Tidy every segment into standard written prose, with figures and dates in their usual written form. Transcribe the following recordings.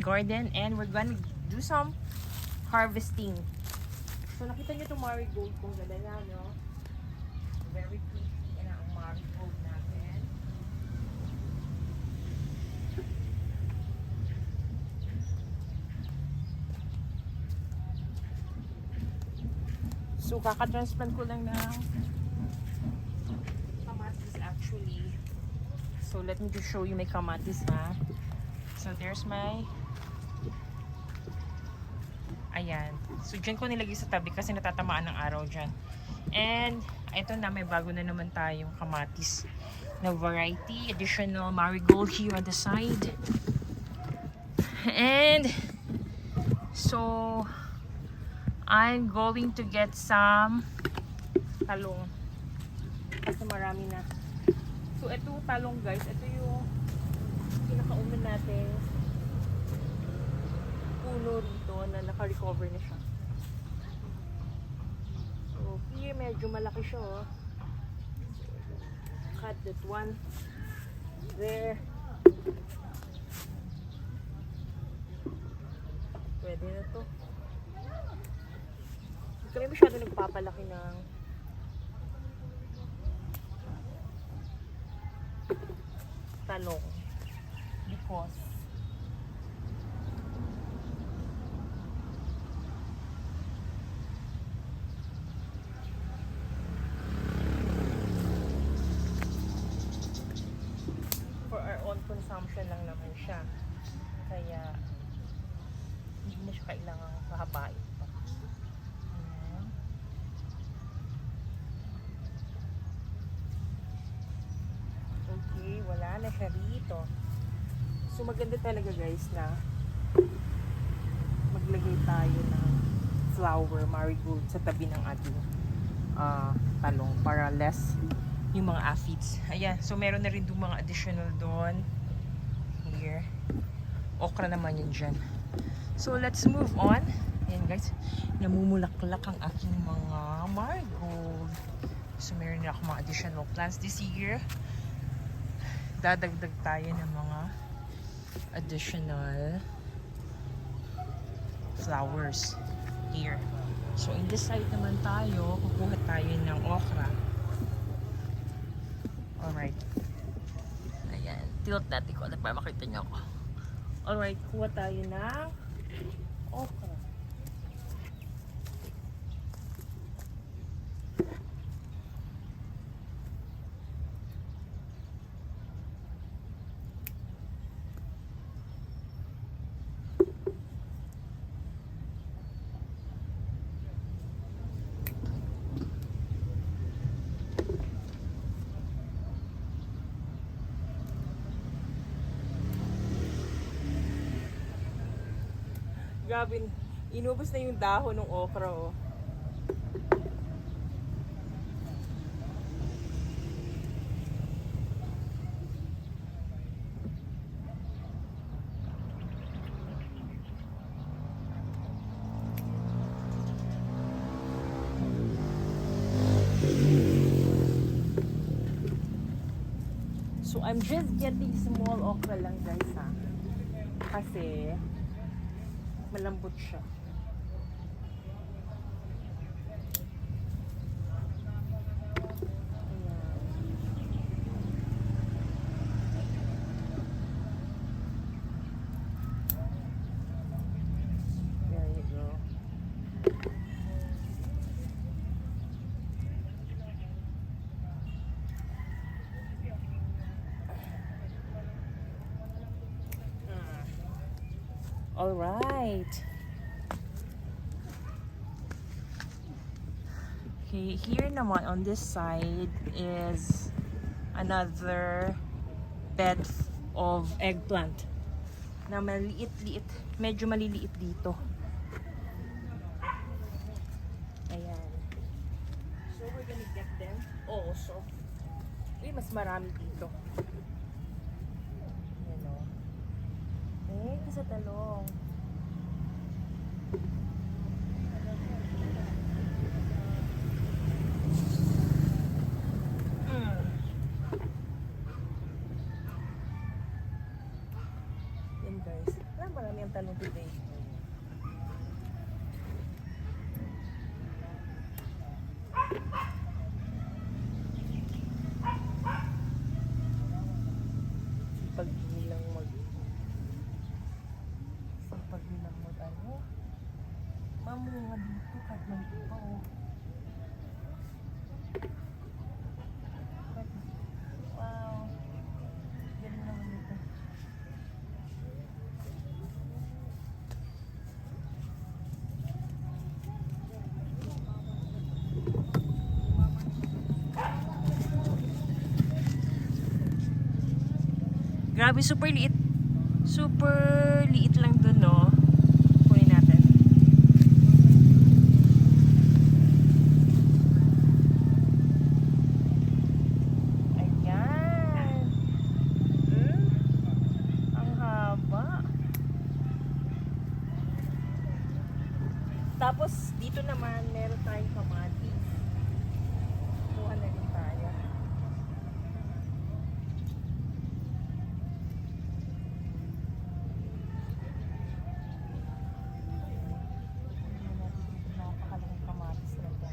garden and we're gonna do some harvesting. So nakita niyo itong marigold kung ganda na, no? Very pretty. Yan ang marigold natin. So kaka-transplant ko lang ng kamatis actually. So let me just show you my kamatis, ha. So there's my, ayan. So dyan ko nilagay sa tabi kasi natatamaan ng araw dyan. And ito na, may bago na naman tayong kamatis na variety. Additional marigold here on the side. And so I'm going to get some talong kasi marami na. So ito talong guys, ito yung pinakauna natin puno rito na naka-recover na siya. So here medyo malaki siya, oh. Cut that one there. Pwede na to. Hindi kami masyado nagpapalaki ng talong because for our own consumption lang naman siya, kaya hindi na siya kailangang kahabain pa. Okay, wala na siya rito. So maganda talaga guys na maglagay tayo ng flower marigold sa tabi ng ating talong para less yung mga aphids. Ayan, so meron na rin doon mga additional doon. Here. Okra naman yun dyan. So let's move on. Ayan guys, namumulaklak ang aking mga marigold. So meron na ako mga additional plants this year. Dadagdag tayo ng mga additional flowers here. So in this side naman tayo, kukuha tayo ng okra. Alright. Ayan, tilt natin ko para makita nyo ako. Alright, kuha tayo ng okra. Grabe, inubos na yung dahon ng okra, oh. So I'm just getting small okra lang guys, ha. Kasi malambot siya. There you go. All right. Okay, here naman on this side is another bed of eggplant na maliit-liit, medyo maliliit dito. Ayan. So we're gonna get them also. Uy, mas marami dito. Ayan, o. Eh, sa talong. Mamunga dito, kahit may iba oh. Wow. Galing naman ito. Grabe, super liit. Super liit lang dun, no? Kunin natin. Ayan. Ang haba. Tapos, dito naman, meron tayong kamatis. Kuha na rin tayo. Napakalaking kamatis na ito.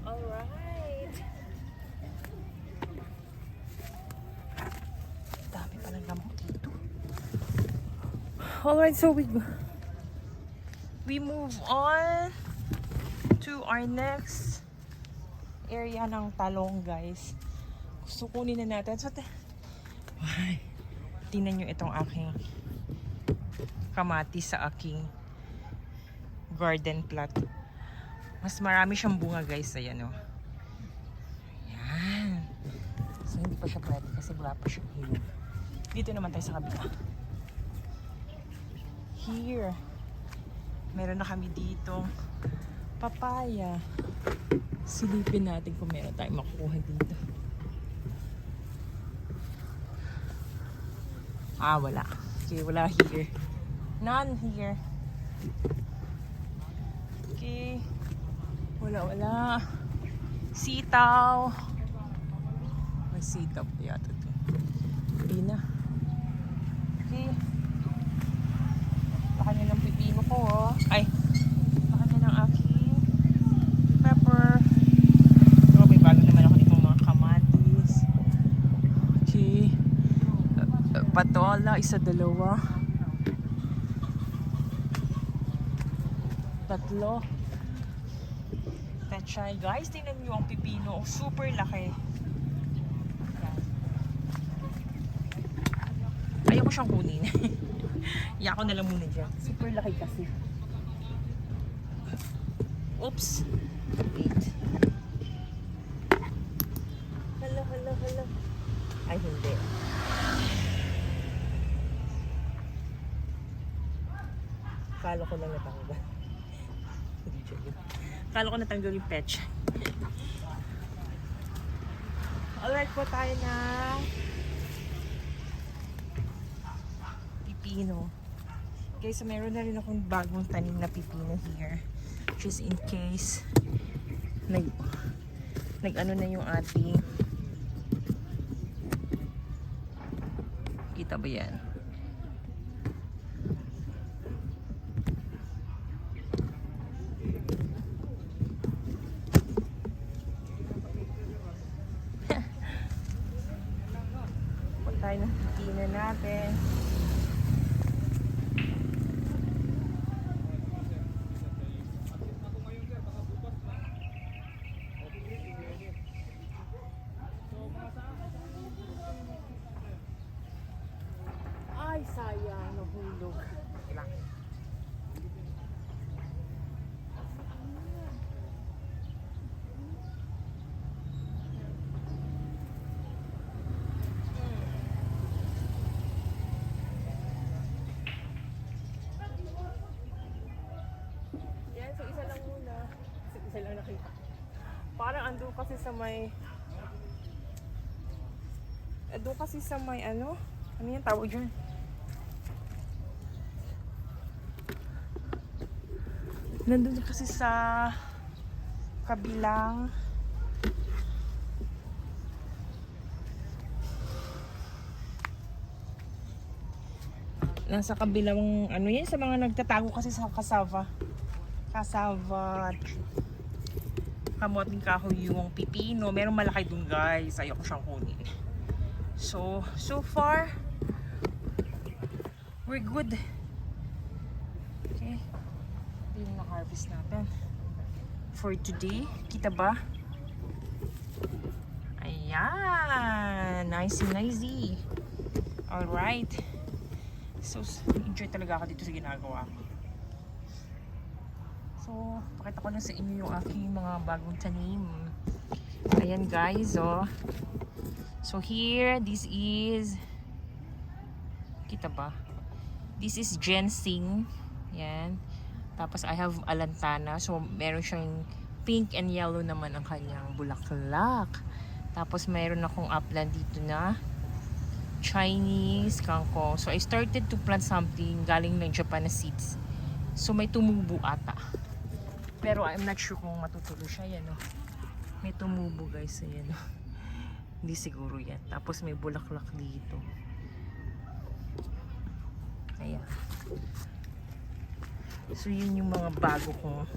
Alright. Dami palang lamok dito. Alright, so we move on to our next area ng talong, guys. Gusto kunin na natin. So, tingnan nyo itong aking kamatis sa aking garden plot. Mas marami siyang bunga, guys. Ayan, oh. Ayan. So, hindi pa siya pwede kasi wala pa siyang hinog. Dito naman tayo sa kabila. Here. Meron na kami dito papaya. Silipin natin kung meron tayong makukuha dito. Wala. Okay, wala here. None here. Okay. Wala. Sitaw. May sitaw pa yata ito. Hindi na. Okay. Baka nyo ng pipino ko, oh. Ay. Baka nyo ng aking pepper. So, may bago naman ako dito mga kamatis. Okay. Patola, isa, dalawa. Tatlo. Pechay. Guys, tingnan nyo ang pipino. Super laki. Ayoko siyang kunin. Iya ko na lang muna dyan. Super laki kasi. Oops. Wait. Hala. Ay, hindi. Kala ko lang natanggal. Kala ko natanggal yung petch. Alright po tayo na pipino. Okay, so meron na rin akong bagong tanim na pipino here. Just in case nag-ano na yung ating, kita ba yan? Tayo ng pipino natin. Ay, sayang, nahulog. Ilang. So isa lang muna. Isa lang nakita. Parang ando kasi sa may ano? Ano yung tawag dyan? Nandun kasi sa kabilang nasa kabilang ano yan sa mga nagtatago kasi sa cassava kamoting kahoy yung pipino. Merong malaki dun guys, ayoko siyang kunin. So far we're good. Okay, ito yung na-harvest natin for today. Kita ba? Ayan, nicey. Alright, so enjoy talaga ako dito sa ginagawa ko. So pakita ko na sa inyo yung aking mga bagong tanim. Ayan guys, oh. So here, this is, kita ba? This is ginseng. Yan. Tapos I have alantana. So meron siyang pink and yellow naman ang kanyang bulaklak. Tapos meron akong upland dito na Chinese kangkong. So I started to plant something galing ng Japan na seeds. So may tumubo ata. Pero I'm not sure kung matutulo siya. Yan, oh. May tumubo guys. Ayan, oh. Hindi siguro yan. Tapos may bulaklak dito. Ayan. So yun yung mga bago kong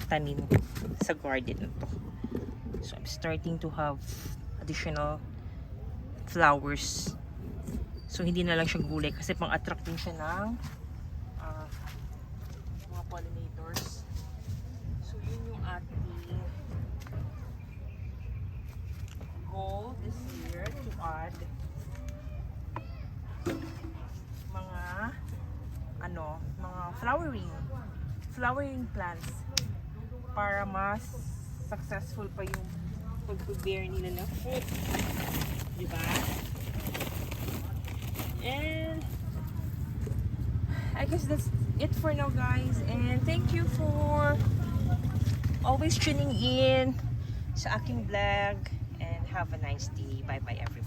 tanim sa garden na to. So I'm starting to have additional flowers. So hindi na lang siya gulay kasi pang-attract din siya ng mga pollinators. So yun yung ating goal this year to add mga flowering plants para mas successful pa yung pag-bear nila ng fruit, diba? And I guess that's it for now guys, and thank you for always tuning in sa aking vlog, and have a nice day. Bye bye everyone.